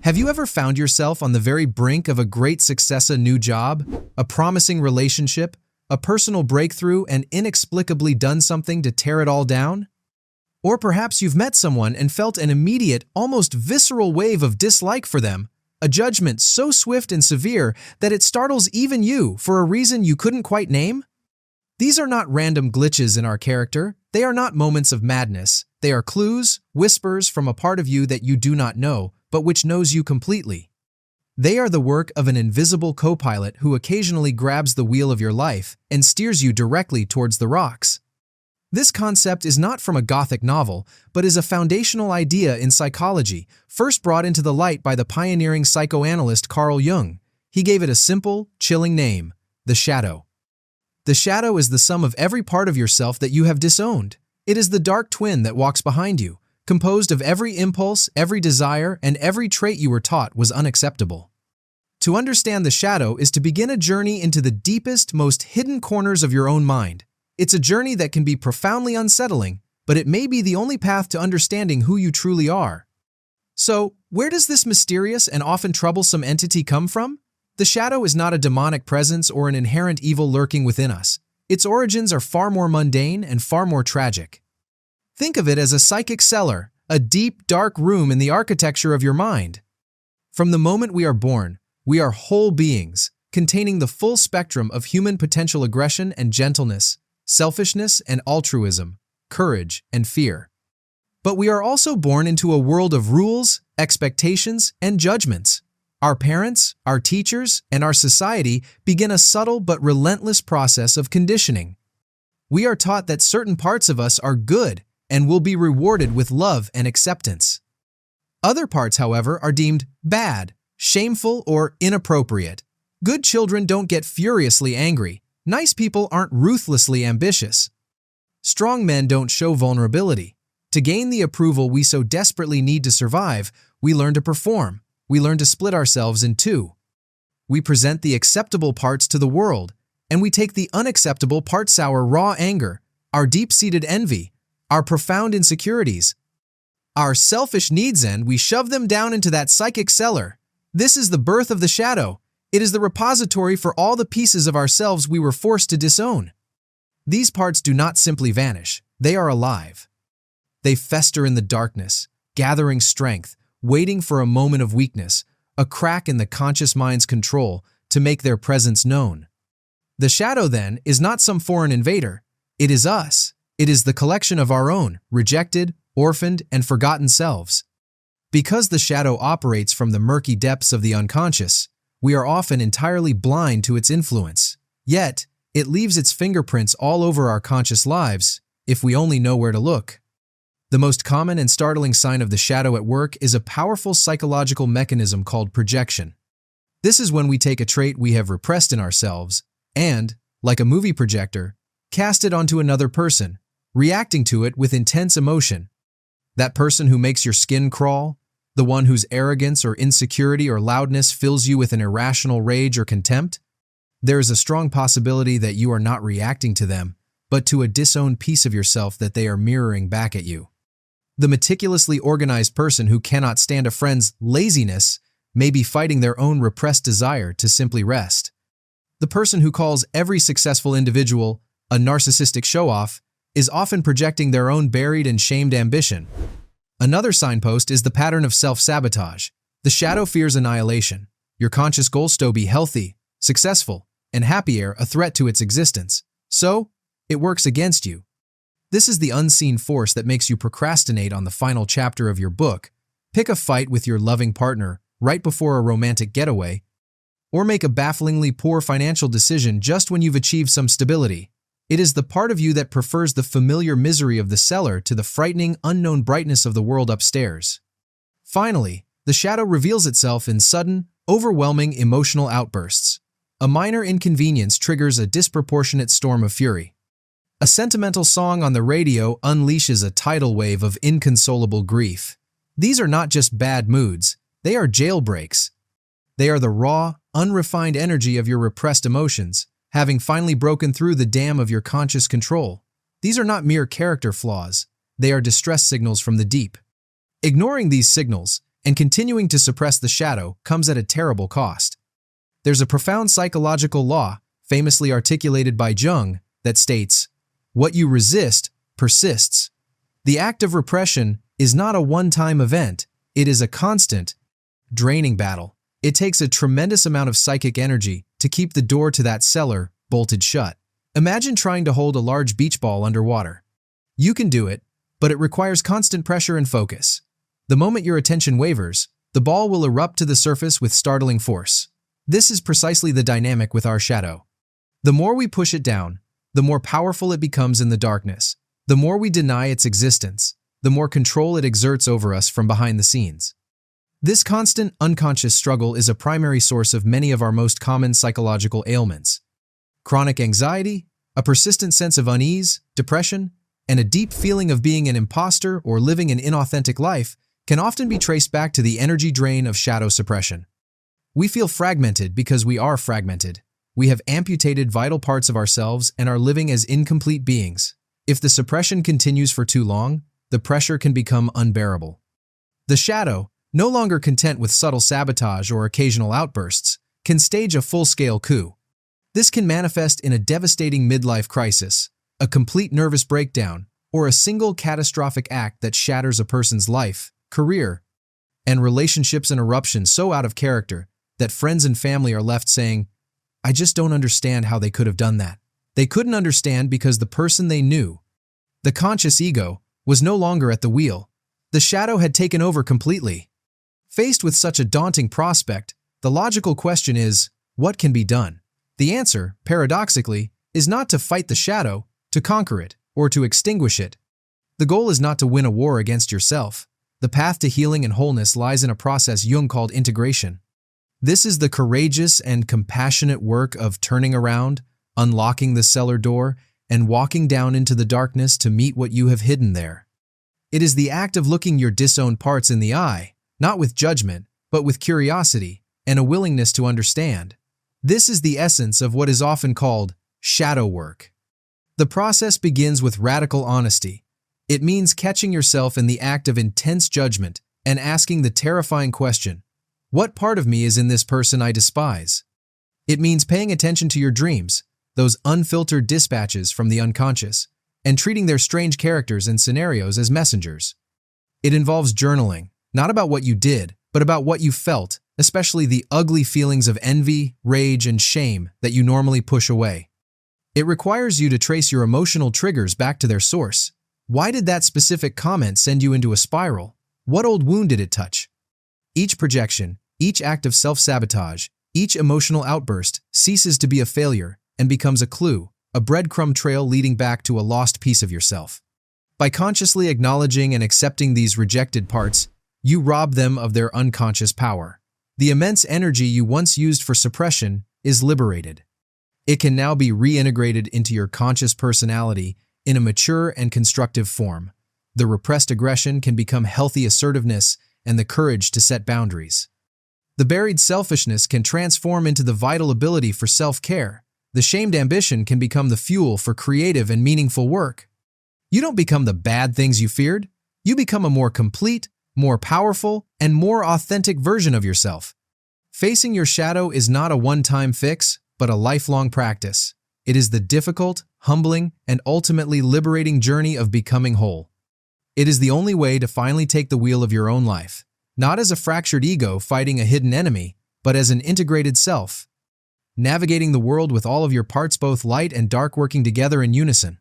Have you ever found yourself on the very brink of a great success, a new job, a promising relationship, a personal breakthrough, and inexplicably done something to tear it all down? Or perhaps you've met someone and felt an immediate, almost visceral wave of dislike for them, a judgment so swift and severe that it startles even you for a reason you couldn't quite name? These are not random glitches in our character. They are not moments of madness. They are clues, whispers from a part of you that you do not know, but which knows you completely. They are the work of an invisible copilot who occasionally grabs the wheel of your life and steers you directly towards the rocks. This concept is not from a Gothic novel, but is a foundational idea in psychology, first brought into the light by the pioneering psychoanalyst Carl Jung. He gave it a simple, chilling name: the shadow. The shadow is the sum of every part of yourself that you have disowned. It is the dark twin that walks behind you, composed of every impulse, every desire, and every trait you were taught was unacceptable. To understand the shadow is to begin a journey into the deepest, most hidden corners of your own mind. It's a journey that can be profoundly unsettling, but it may be the only path to understanding who you truly are. So, where does this mysterious and often troublesome entity come from? The shadow is not a demonic presence or an inherent evil lurking within us. Its origins are far more mundane and far more tragic. Think of it as a psychic cellar, a deep, dark room in the architecture of your mind. From the moment we are born, we are whole beings, containing the full spectrum of human potential aggression and gentleness, selfishness and altruism, courage and fear. But we are also born into a world of rules, expectations, and judgments. Our parents, our teachers, and our society begin a subtle but relentless process of conditioning. We are taught that certain parts of us are good and will be rewarded with love and acceptance. Other parts, however, are deemed bad, shameful, or inappropriate. Good children don't get furiously angry. Nice people aren't ruthlessly ambitious. Strong men don't show vulnerability. To gain the approval we so desperately need to survive, we learn to perform. We learn to split ourselves in two. We present the acceptable parts to the world, and we take the unacceptable parts, our raw anger, our deep-seated envy, our profound insecurities, our selfish needs, and we shove them down into that psychic cellar. This is the birth of the shadow. It is the repository for all the pieces of ourselves we were forced to disown. These parts do not simply vanish. They are alive. They fester in the darkness, gathering strength, waiting for a moment of weakness, a crack in the conscious mind's control to make their presence known. The shadow, then, is not some foreign invader. It is us. It is the collection of our own, rejected, orphaned, and forgotten selves. Because the shadow operates from the murky depths of the unconscious, we are often entirely blind to its influence. Yet, it leaves its fingerprints all over our conscious lives, if we only know where to look. The most common and startling sign of the shadow at work is a powerful psychological mechanism called projection. This is when we take a trait we have repressed in ourselves and, like a movie projector, cast it onto another person, reacting to it with intense emotion. That person who makes your skin crawl, the one whose arrogance or insecurity or loudness fills you with an irrational rage or contempt, there is a strong possibility that you are not reacting to them, but to a disowned piece of yourself that they are mirroring back at you. The meticulously organized person who cannot stand a friend's laziness may be fighting their own repressed desire to simply rest. The person who calls every successful individual a narcissistic show-off is often projecting their own buried and shamed ambition. Another signpost is the pattern of self-sabotage. The shadow fears annihilation. Your conscious goals to be healthy, successful, and happy are a threat to its existence. So, it works against you. This is the unseen force that makes you procrastinate on the final chapter of your book, pick a fight with your loving partner right before a romantic getaway, or make a bafflingly poor financial decision just when you've achieved some stability. It is the part of you that prefers the familiar misery of the cellar to the frightening, unknown brightness of the world upstairs. Finally, the shadow reveals itself in sudden, overwhelming emotional outbursts. A minor inconvenience triggers a disproportionate storm of fury. A sentimental song on the radio unleashes a tidal wave of inconsolable grief. These are not just bad moods, they are jailbreaks. They are the raw, unrefined energy of your repressed emotions, having finally broken through the dam of your conscious control. These are not mere character flaws, they are distress signals from the deep. Ignoring these signals, and continuing to suppress the shadow comes at a terrible cost. There's a profound psychological law, famously articulated by Jung, that states, "What you resist persists." The act of repression is not a one-time event, it is a constant, draining battle. It takes a tremendous amount of psychic energy to keep the door to that cellar bolted shut. Imagine trying to hold a large beach ball underwater. You can do it, but it requires constant pressure and focus. The moment your attention wavers, the ball will erupt to the surface with startling force. This is precisely the dynamic with our shadow. The more we push it down, the more powerful it becomes in the darkness. The more we deny its existence, the more control it exerts over us from behind the scenes. This constant, unconscious struggle is a primary source of many of our most common psychological ailments. Chronic anxiety, a persistent sense of unease, depression, and a deep feeling of being an imposter or living an inauthentic life can often be traced back to the energy drain of shadow suppression. We feel fragmented because we are fragmented. We have amputated vital parts of ourselves and are living as incomplete beings. If the suppression continues for too long, the pressure can become unbearable. The shadow, no longer content with subtle sabotage or occasional outbursts, can stage a full-scale coup. This can manifest in a devastating midlife crisis, a complete nervous breakdown, or a single catastrophic act that shatters a person's life, career, and relationships, an eruption so out of character that friends and family are left saying, "I just don't understand how they could have done that." They couldn't understand because the person they knew, the conscious ego, was no longer at the wheel. The shadow had taken over completely. Faced with such a daunting prospect, the logical question is, what can be done? The answer, paradoxically, is not to fight the shadow, to conquer it, or to extinguish it. The goal is not to win a war against yourself. The path to healing and wholeness lies in a process Jung called integration. This is the courageous and compassionate work of turning around, unlocking the cellar door, and walking down into the darkness to meet what you have hidden there. It is the act of looking your disowned parts in the eye, not with judgment, but with curiosity and a willingness to understand. This is the essence of what is often called shadow work. The process begins with radical honesty. It means catching yourself in the act of intense judgment and asking the terrifying question, what part of me is in this person I despise? It means paying attention to your dreams, those unfiltered dispatches from the unconscious, and treating their strange characters and scenarios as messengers. It involves journaling, not about what you did, but about what you felt, especially the ugly feelings of envy, rage, and shame that you normally push away. It requires you to trace your emotional triggers back to their source. Why did that specific comment send you into a spiral? What old wound did it touch? Each projection, each act of self-sabotage, each emotional outburst ceases to be a failure and becomes a clue, a breadcrumb trail leading back to a lost piece of yourself. By consciously acknowledging and accepting these rejected parts, you rob them of their unconscious power. The immense energy you once used for suppression is liberated. It can now be reintegrated into your conscious personality in a mature and constructive form. The repressed aggression can become healthy assertiveness and the courage to set boundaries. The buried selfishness can transform into the vital ability for self-care. The shamed ambition can become the fuel for creative and meaningful work. You don't become the bad things you feared. You become a more complete, more powerful, and more authentic version of yourself. Facing your shadow is not a one-time fix, but a lifelong practice. It is the difficult, humbling, and ultimately liberating journey of becoming whole. It is the only way to finally take the wheel of your own life, not as a fractured ego fighting a hidden enemy, but as an integrated self, navigating the world with all of your parts, both light and dark, working together in unison.